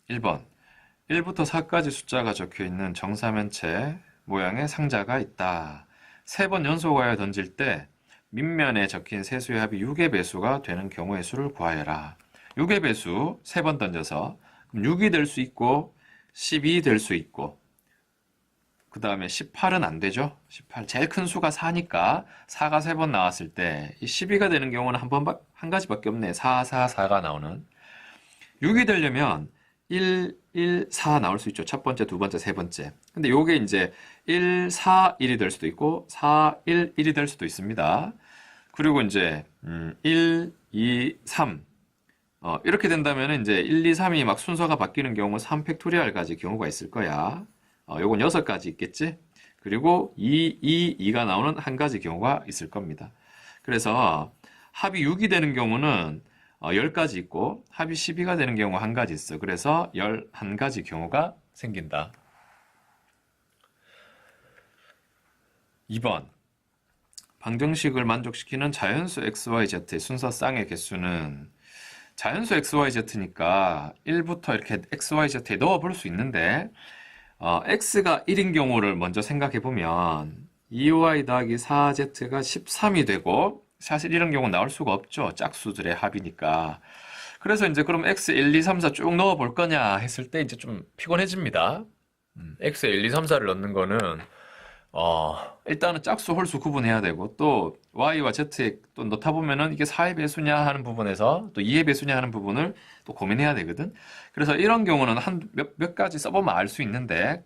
1번 1부터 4까지 숫자가 적혀있는 정사면체 모양의 상자가 있다. 3번 연속하여 던질 때 밑면에 적힌 세수의 합이 6의 배수가 되는 경우의 수를 구하여라. 6의 배수 3번 던져서 그럼 6이 될 수 있고 12 될 수 있고 그 다음에 18은 안 되죠. 18 제일 큰 수가 4니까 4가 3번 나왔을 때 이 12가 되는 경우는 한 가지밖에 없네. 4, 4, 4가 나오는 6이 되려면 1, 1, 4 나올 수 있죠. 첫 번째, 두 번째, 세 번째. 근데 요게 이제 1, 4, 1이 될 수도 있고 4, 1, 1이 될 수도 있습니다. 그리고 이제 1, 2, 3 이렇게 된다면 이제 1, 2, 3이 막 순서가 바뀌는 경우 3 팩토리얼까지 경우가 있을 거야. 요건 6가지 있겠지? 그리고 2, 2, 2가 나오는 한 가지 경우가 있을 겁니다. 그래서 합이 6이 되는 경우는 10가지 있고 합이 12가 되는 경우 한 가지 있어. 그래서 11가지 경우가 생긴다. 2번 방정식을 만족시키는 자연수 XYZ의 순서쌍의 개수는 자연수 XYZ니까 1부터 이렇게 XYZ에 넣어볼 수 있는데 X가 1인 경우를 먼저 생각해보면 2Y 더하기 4Z가 13이 되고 사실 이런 경우 나올 수가 없죠. 짝수들의 합이니까. 그래서 이제 그럼 X 1, 2, 3, 4 쭉 넣어볼 거냐 했을 때 이제 좀 피곤해집니다. X 1, 2, 3, 4를 넣는 거는 일단은 짝수 홀수 구분해야 되고 또 Y와 Z에 또 넣다 보면은 이게 4의 배수냐 하는 부분에서 또 2의 배수냐 하는 부분을 또 고민해야 되거든. 그래서 이런 경우는 한 몇 가지 써보면 알 수 있는데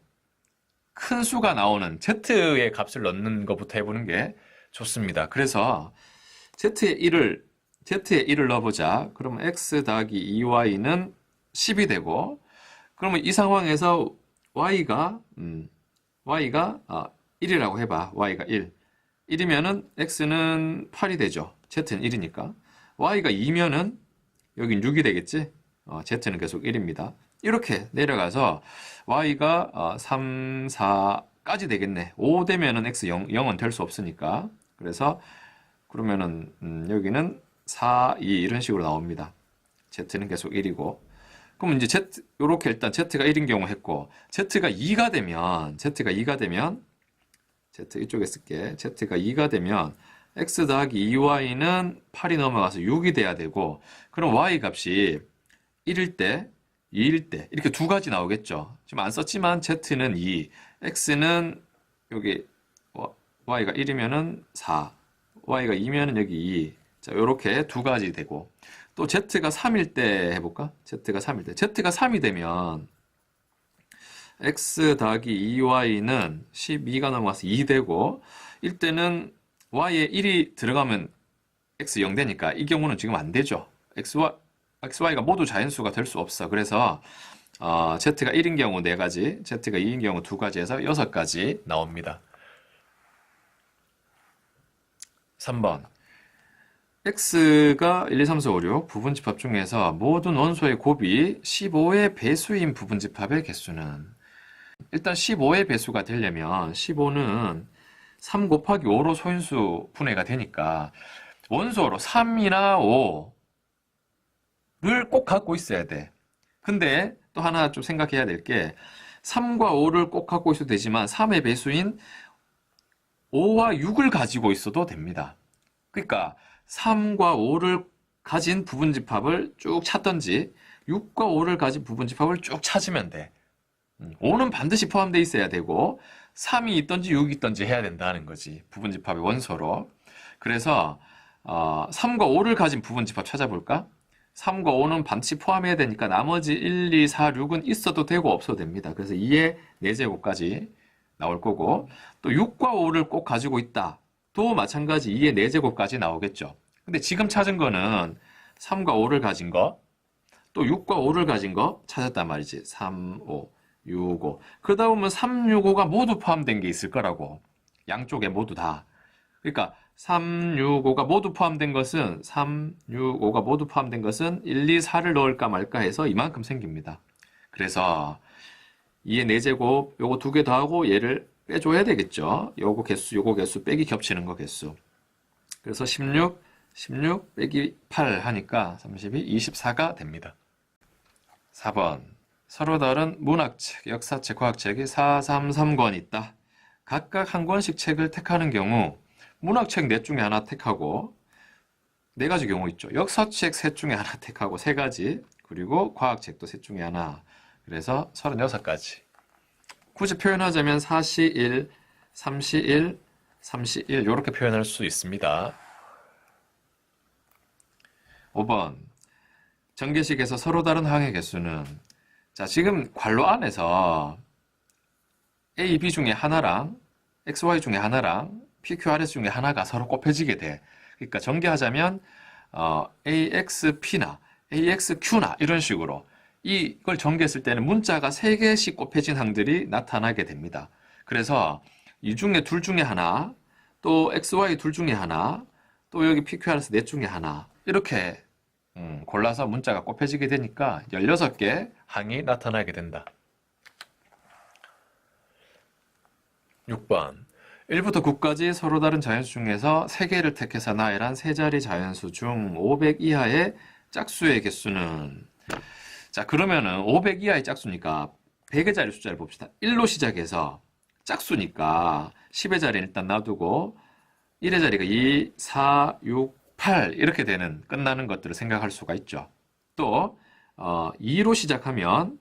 큰 수가 나오는 Z의 값을 넣는 것부터 해보는 게 좋습니다. 그래서 Z에 1을 넣어보자. 그러면 X 더하기 2Y는 10이 되고, 그러면 이 상황에서 Y가 1이라고 해봐. Y가 1. 1이면은 X는 8이 되죠. Z는 1이니까. Y가 2면은 여긴 6이 되겠지? Z는 계속 1입니다. 이렇게 내려가서 Y가 3, 4까지 되겠네. 5 되면은 X 0은 될 수 없으니까. 그래서 그러면은 여기는 4, 2 이런 식으로 나옵니다. Z는 계속 1이고. 그럼 이제 요렇게 일단 Z가 1인 경우 했고, Z가 2가 되면 Z 이쪽에 쓸게. Z가 2가 되면 X 더하기 2Y는 8이 넘어가서 6이 돼야 되고, 그럼 Y 값이 1일 때, 2일 때, 이렇게 두 가지 나오겠죠. 지금 안 썼지만 Z는 2, X는 여기 Y가 1이면은 4, Y가 2면은 여기 2. 자, 요렇게 두 가지 되고, 또 Z가 3일 때 해볼까? Z가 3일 때. Z가 3이 되면 X 더하기 2Y는 12가 넘어가서 2 되고, 이때는 Y에 1이 들어가면 X 0 되니까 이 경우는 지금 안 되죠. XY가 모두 자연수가 될 수 없어. 그래서 Z가 1인 경우 4가지, Z가 2인 경우 2가지에서 6가지 나옵니다. 3번 X가 1, 2, 3, 4, 5, 6 부분집합 중에서 모든 원소의 곱이 15의 배수인 부분집합의 개수는 일단 15의 배수가 되려면 15는 3 곱하기 5로 소인수 분해가 되니까 원소로 3이나 5를 꼭 갖고 있어야 돼. 근데 또 하나 좀 생각해야 될 게 3과 5를 꼭 갖고 있어도 되지만 3의 배수인 5와 6을 가지고 있어도 됩니다. 그러니까 3과 5를 가진 부분집합을 쭉 찾던지 6과 5를 가진 부분집합을 쭉 찾으면 돼. 5는 반드시 포함되어 있어야 되고 3이 있던지 6이 있던지 해야 된다는 거지. 부분집합의 원소로. 그래서 3과 5를 가진 부분집합 찾아볼까? 3과 5는 반드시 포함해야 되니까 나머지 1, 2, 4, 6은 있어도 되고 없어도 됩니다. 그래서 2의 4제곱까지 나올 거고 또 6과 5를 꼭 가지고 있다. 또 마찬가지 2의 4제곱까지 나오겠죠. 근데 지금 찾은 거는 3과 5를 가진 거, 또 6과 5를 가진 거 찾았단 말이지. 3, 5, 6, 5. 그러다 보면 3, 6, 5가 모두 포함된 게 있을 거라고. 양쪽에 모두 다. 그러니까 3, 6, 5가 모두 포함된 것은 1, 2, 4를 넣을까 말까 해서 이만큼 생깁니다. 그래서 2의 4제곱 요거 2개 더하고 얘를 빼줘야 되겠죠. 요거 개수 빼기 겹치는 거 개수. 그래서 16 빼기 8 하니까 32, 24가 됩니다. 4번 서로 다른 문학책, 역사책, 과학책이 433권 있다. 각각 한 권씩 책을 택하는 경우 문학책 넷 중에 하나 택하고 네 가지 경우 있죠. 역사책 셋 중에 하나 택하고 세 가지, 그리고 과학책도 셋 중에 하나. 그래서 36가지. 굳이 표현하자면 4시1, 3시1, 3시1 이렇게 표현할 수 있습니다. 5번. 전개식에서 서로 다른 항의 개수는, 자, 지금 괄호 안에서 A, B 중에 하나랑 X, Y 중에 하나랑 P, Q, R, S 중에 하나가 서로 곱해지게 돼. 그러니까 전개하자면 AXP나 AXQ나 이런 식으로 이걸 전개했을 때는 문자가 3개씩 곱해진 항들이 나타나게 됩니다. 그래서 이 중에 둘 중에 하나, 또 XY 둘 중에 하나, 또 여기 PQRS 넷 중에 하나 이렇게 골라서 문자가 곱해지게 되니까 16개 항이 나타나게 된다. 6번. 1부터 9까지 서로 다른 자연수 중에서 3개를 택해서 나열한 세 자리 자연수 중 500 이하의 짝수의 개수는, 자, 그러면은 500 이하의 짝수니까 100의 자리 숫자를 봅시다. 1로 시작해서 짝수니까 10의 자리는 일단 놔두고 1의 자리가 2, 4, 6, 8 이렇게 되는 끝나는 것들을 생각할 수가 있죠. 또 2로 시작하면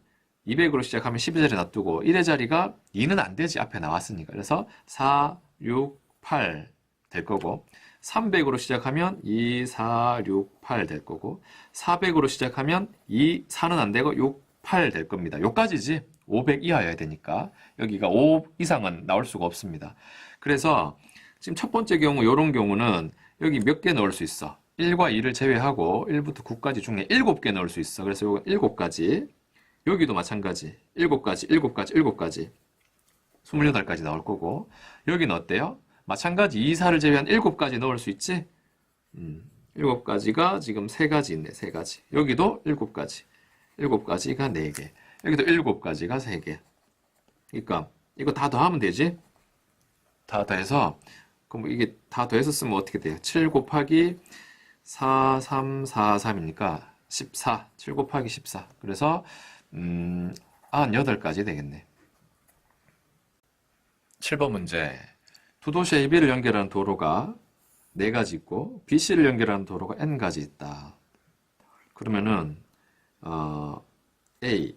200으로 시작하면 10의 자리 놔두고 1의 자리가 2는 안 되지, 앞에 나왔으니까. 그래서 4, 6, 8 될 거고, 300으로 시작하면 2, 4, 6, 8 될 거고, 400으로 시작하면 2, 4는 안 되고 6, 8 될 겁니다. 요까지지. 500 이하여야 되니까 여기가 5 이상은 나올 수가 없습니다. 그래서 지금 첫 번째 경우, 요런 경우는 여기 몇 개 넣을 수 있어? 1과 2를 제외하고 1부터 9까지 중에 7개 넣을 수 있어. 그래서 요건 7가지. 여기도 마찬가지. 7가지, 7가지, 7가지. 28가지 나올 거고. 여기는 어때요? 마찬가지 2, 4를 제외한 7가지 넣을 수 있지? 7가지가 지금 3가지 있네, 3가지. 여기도 7가지. 7가지가 4개. 여기도 7가지가 3개. 그러니까 이거 다 더하면 되지? 다 더해서, 그럼 이게 다 더해서 쓰면 어떻게 돼요? 7 곱하기 4, 3, 4, 3이니까 14. 7 곱하기 14. 그래서 98가지 되겠네. 7번 문제. 두 도시 A, B를 연결하는 도로가 4가지 있고 B, C를 연결하는 도로가 N가지 있다. 그러면은 A,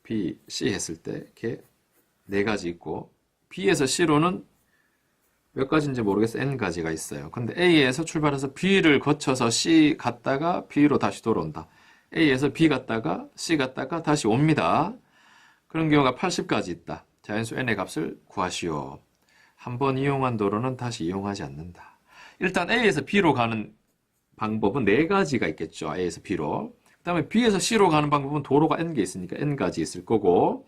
B, C 했을 때 이렇게 4가지 있고 B에서 C로는 몇 가지인지 모르겠어. N가지가 있어요. 근데 A에서 출발해서 B를 거쳐서 C 갔다가 B로 다시 돌아온다. A에서 B 갔다가 C 갔다가 다시 옵니다. 그런 경우가 80가지 있다. 자연수 N의 값을 구하시오. 한 번 이용한 도로는 다시 이용하지 않는다. 일단 A에서 B로 가는 방법은 4가지가 있겠죠. A에서 B로. 그 다음에 B에서 C로 가는 방법은 도로가 N개 있으니까 N가지 있을 거고,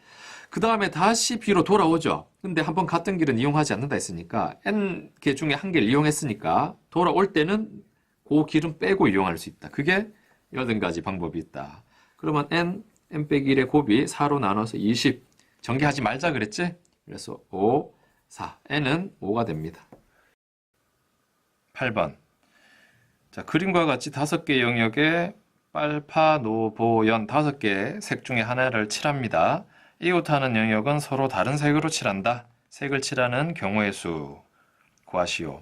그 다음에 다시 B로 돌아오죠. 근데 한번 갔던 길은 이용하지 않는다 했으니까 N개 중에 한 개를 이용했으니까 돌아올 때는 그 길은 빼고 이용할 수 있다. 그게 80가지 방법이 있다. 그러면 N 빼기 1의 곱이 4로 나눠서 20. 전개하지 말자 그랬지? 그래서 5, 4. N은 5가 됩니다. 8번. 자, 그림과 같이 5개 영역에 빨파, 노, 보, 연 5개의 색 중에 하나를 칠합니다. 이웃하는 영역은 서로 다른 색으로 칠한다. 색을 칠하는 경우의 수 구하시오.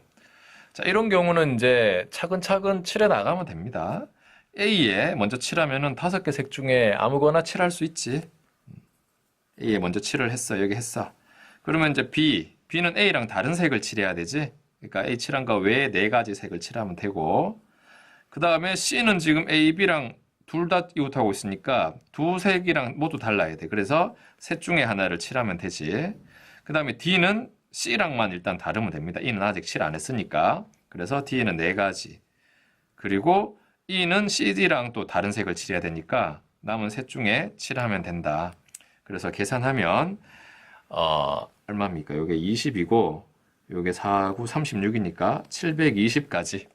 자, 이런 경우는 이제 차근차근 칠해 나가면 됩니다. A에 먼저 칠하면은 5개 색 중에 아무거나 칠할 수 있지. A에 먼저 칠을 했어. 여기 했어. 그러면 이제 B는 A랑 다른 색을 칠해야 되지. 그러니까 A 칠한 거 외에 4가지 색을 칠하면 되고, 그 다음에 C는 지금 A, B랑 둘 다 이웃하고 있으니까 두 색이랑 모두 달라야 돼. 그래서 셋 중에 하나를 칠하면 되지. 그 다음에 D는 C랑만 일단 다르면 됩니다. E는 아직 칠 안 했으니까. 그래서 D는 4가지. 그리고 E는 CD랑 또 다른 색을 칠해야 되니까 남은 셋 중에 칠하면 된다. 그래서 계산하면 얼마입니까? 요게 20이고 요게 4, 9, 36이니까 720가지.